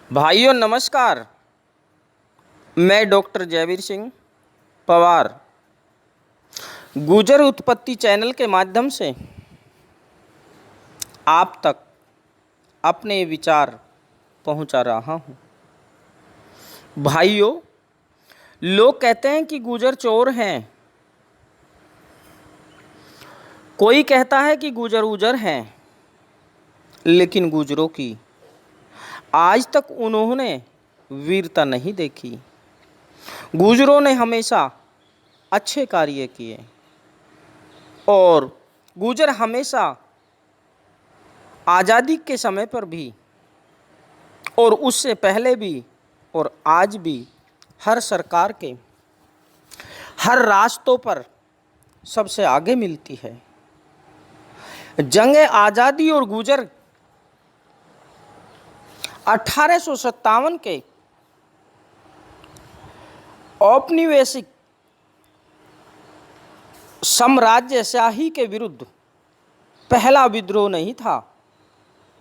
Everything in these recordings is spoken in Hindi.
भाइयों नमस्कार। मैं डॉक्टर जयवीर सिंह पवार गुर्जर उत्पत्ति चैनल के माध्यम से आप तक अपने विचार पहुंचा रहा हूं। भाइयों, लोग कहते हैं कि गुर्जर चोर हैं, कोई कहता है कि गुर्जर उजर हैं, लेकिन गुर्जरों की आज तक उन्होंने वीरता नहीं देखी। गुर्जरों ने हमेशा अच्छे कार्य किए और गुर्जर हमेशा आज़ादी के समय पर भी और उससे पहले भी और आज भी हर सरकार के हर रास्तों पर सबसे आगे मिलती है। जंग आज़ादी और गुर्जर 1857 के औपनिवेशिक साम्राज्यशाही के विरुद्ध पहला विद्रोह नहीं था।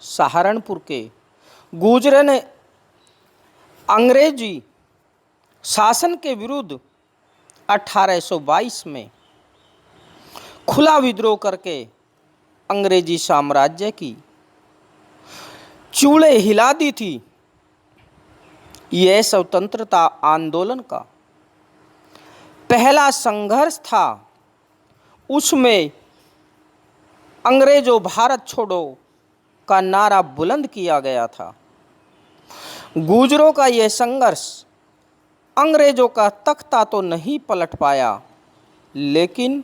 सहारनपुर के गुर्जरों ने अंग्रेजी शासन के विरुद्ध 1822 में खुला विद्रोह करके अंग्रेजी साम्राज्य की चूड़े हिला दी थी। यह स्वतंत्रता आंदोलन का पहला संघर्ष था। उसमें अंग्रेजों भारत छोड़ो का नारा बुलंद किया गया था। गुर्जरों का यह संघर्ष अंग्रेजों का तख्ता तो नहीं पलट पाया, लेकिन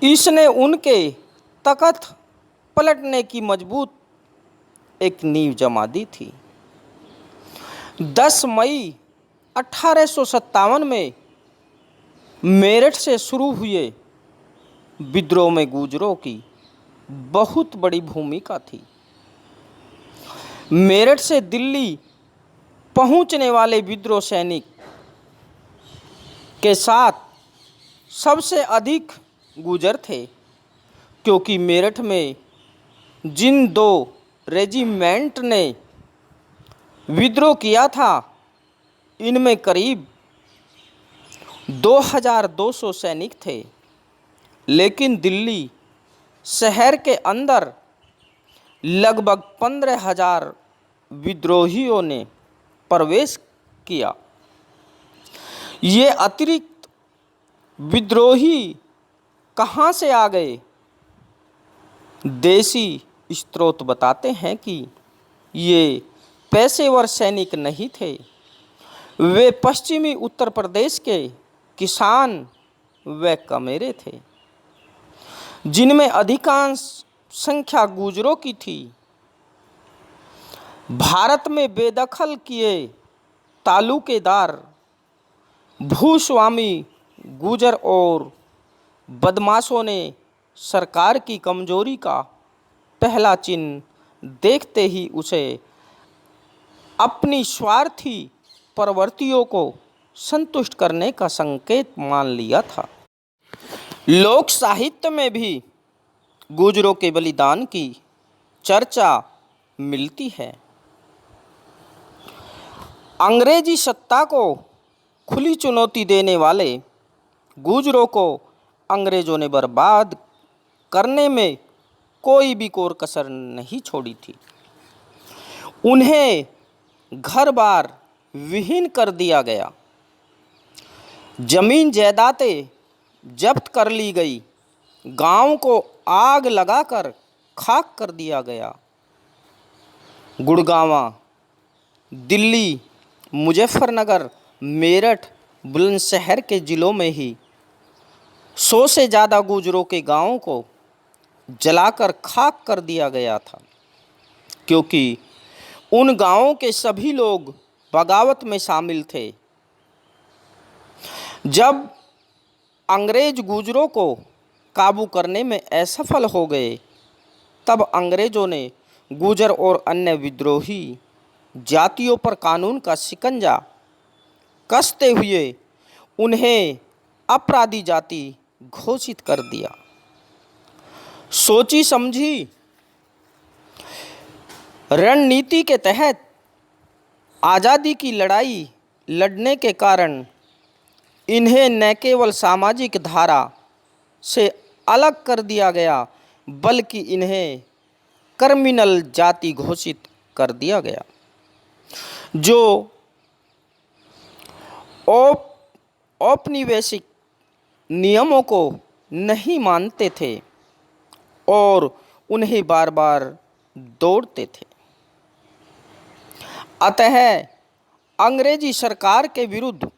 इसने उनके तख्त पलटने की मजबूत एक नींव जमा दी थी। 10 मई 1857 में मेरठ से शुरू हुए विद्रोह में गुर्जरों की बहुत बड़ी भूमिका थी। मेरठ से दिल्ली पहुंचने वाले विद्रोह सैनिक के साथ सबसे अधिक गुर्जर थे, क्योंकि मेरठ में जिन 2 रेजिमेंट ने विद्रोह किया था, इनमें करीब 2200 सैनिक थे। लेकिन दिल्ली शहर के अंदर लगभग 15,000 विद्रोहियों ने प्रवेश किया। ये अतिरिक्त विद्रोही कहाँ से आ गए? देसी स्रोत बताते हैं कि ये पेशेवर सैनिक नहीं थे। वे पश्चिमी उत्तर प्रदेश के किसान व कमेरे थे, जिनमें अधिकांश संख्या गुर्जरों की थी। भारत में बेदखल किए तालुकेदार भूस्वामी गुर्जर और बदमाशों ने सरकार की कमजोरी का पहला चिन्ह देखते ही उसे अपनी स्वार्थी प्रवृत्तियों को संतुष्ट करने का संकेत मान लिया था। लोक साहित्य में भी गुर्जरों के बलिदान की चर्चा मिलती है। अंग्रेजी सत्ता को खुली चुनौती देने वाले गुर्जरों को अंग्रेजों ने बर्बाद करने में कोई भी कोर कसर नहीं छोड़ी थी। उन्हें घर बार विहीन कर दिया गया, जमीन जायदादें जब्त कर ली गई, गांव को आग लगाकर खाक कर दिया गया। गुड़गांव, दिल्ली, मुजफ्फरनगर, मेरठ, बुलंदशहर के ज़िलों में ही 100 से ज़्यादा गुर्जरों के गांवों को जलाकर खाक कर दिया गया था, क्योंकि उन गांवों के सभी लोग बगावत में शामिल थे। जब अंग्रेज गुर्जरों को काबू करने में असफल हो गए, तब अंग्रेजों ने गुर्जर और अन्य विद्रोही जातियों पर कानून का शिकंजा कसते हुए उन्हें अपराधी जाति घोषित कर दिया। सोची समझी रणनीति के तहत आज़ादी की लड़ाई लड़ने के कारण इन्हें न केवल सामाजिक धारा से अलग कर दिया गया, बल्कि इन्हें क्रिमिनल जाति घोषित कर दिया गया, जो औपनिवेशिक नियमों को नहीं मानते थे और उन्हें बार बार दौड़ते थे। अतः अंग्रेजी सरकार के विरुद्ध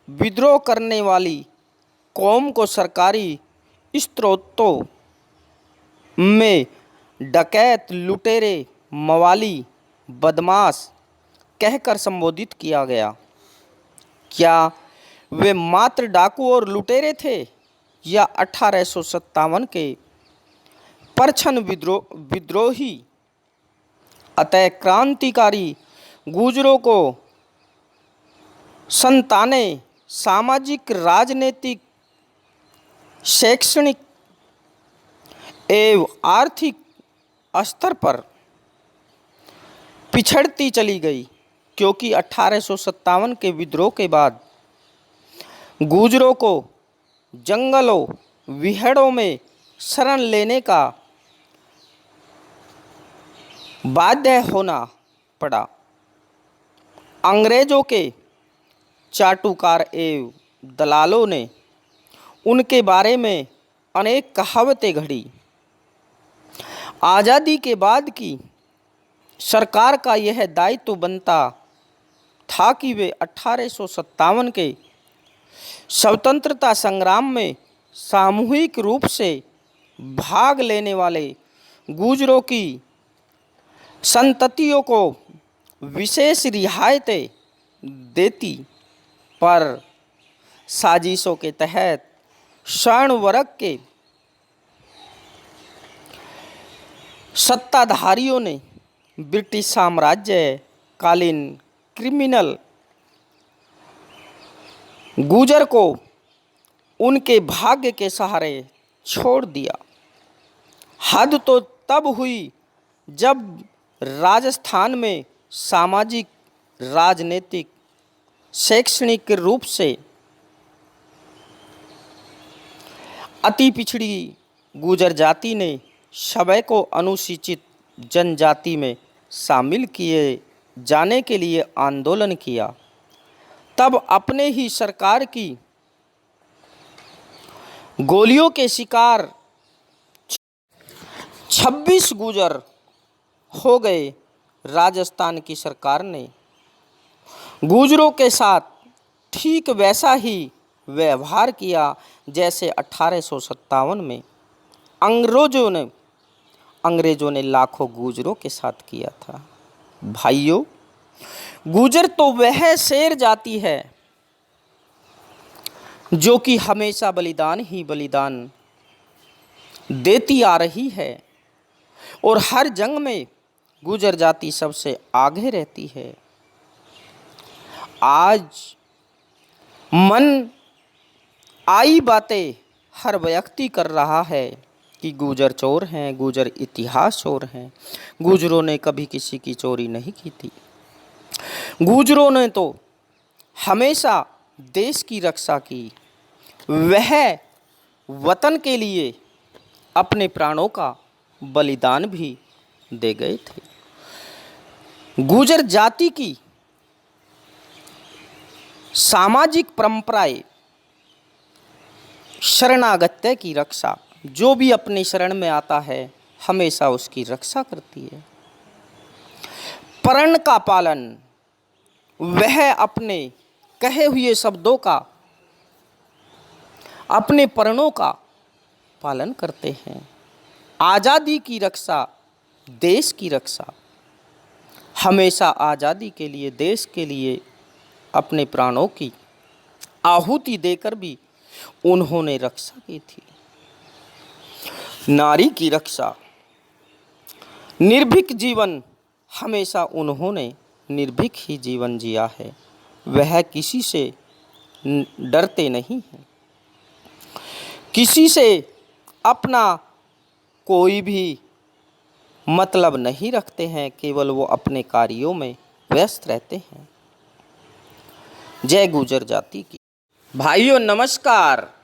विद्रोह करने वाली कौम को सरकारी स्रोतों में डकैत, लुटेरे, मवाली, बदमाश कहकर संबोधित किया गया। क्या वे मात्र डाकू और लुटेरे थे या 1857 के परछन विद्रोही? अतः क्रांतिकारी गुजरों को संताने सामाजिक, राजनीतिक, शैक्षणिक एवं आर्थिक स्तर पर पिछड़ती चली गई, क्योंकि 1857 के विद्रोह के बाद गुजरों को जंगलों, विहड़ों में शरण लेने का बाध्य होना पड़ा। अंग्रेजों के चाटुकार एवं दलालों ने उनके बारे में अनेक कहावतें घड़ी। आज़ादी के बाद की सरकार का यह दायित्व बनता था कि वे 1857 के स्वतंत्रता संग्राम में सामूहिक रूप से भाग लेने वाले गुजरों की संततियों को विशेष रियायतें देती, पर साजिशों के तहत स्वर्ण वर्ग के सत्ताधारियों ने ब्रिटिश साम्राज्य कालीन क्रिमिनल गुजर को उनके भाग्य के सहारे छोड़ दिया। हद तो तब हुई जब राजस्थान में सामाजिक, राजनीतिक, शैक्षणिक रूप से अति पिछड़ी गुजर जाति ने सबै को अनुसूचित जनजाति में शामिल किए जाने के लिए आंदोलन किया। तब अपने ही सरकार की गोलियों के शिकार 26 गुजर हो गए। राजस्थान की सरकार ने गुजरों के साथ ठीक वैसा ही व्यवहार किया जैसे 1857 में अंग्रेजों ने लाखों गुजरों के साथ किया था। भाइयों, गुजर तो वह शेर जाति है जो कि हमेशा बलिदान ही बलिदान देती आ रही है और हर जंग में गुजर जाति सबसे आगे रहती है। आज मन आई बातें हर व्यक्ति कर रहा है कि गुजर चोर हैं, गुजर इतिहास चोर हैं। गुजरों ने कभी किसी की चोरी नहीं की थी। गुजरों ने तो हमेशा देश की रक्षा की। वह वतन के लिए अपने प्राणों का बलिदान भी दे गए थे। गुजर जाति की सामाजिक परंपराएं शरणागत्य की रक्षा, जो भी अपने शरण में आता है हमेशा उसकी रक्षा करती है। प्रण का पालन, वह अपने कहे हुए शब्दों का, अपने प्रणों का पालन करते हैं। आज़ादी की रक्षा, देश की रक्षा, हमेशा आज़ादी के लिए, देश के लिए अपने प्राणों की आहुति देकर भी उन्होंने रक्षा की थी। नारी की रक्षा, निर्भीक जीवन, हमेशा उन्होंने निर्भीक ही जीवन जिया है। वह किसी से डरते नहीं हैं, किसी से अपना कोई भी मतलब नहीं रखते हैं। केवल वो अपने कार्यों में व्यस्त रहते हैं। जय गुजर जाति की। भाइयों नमस्कार।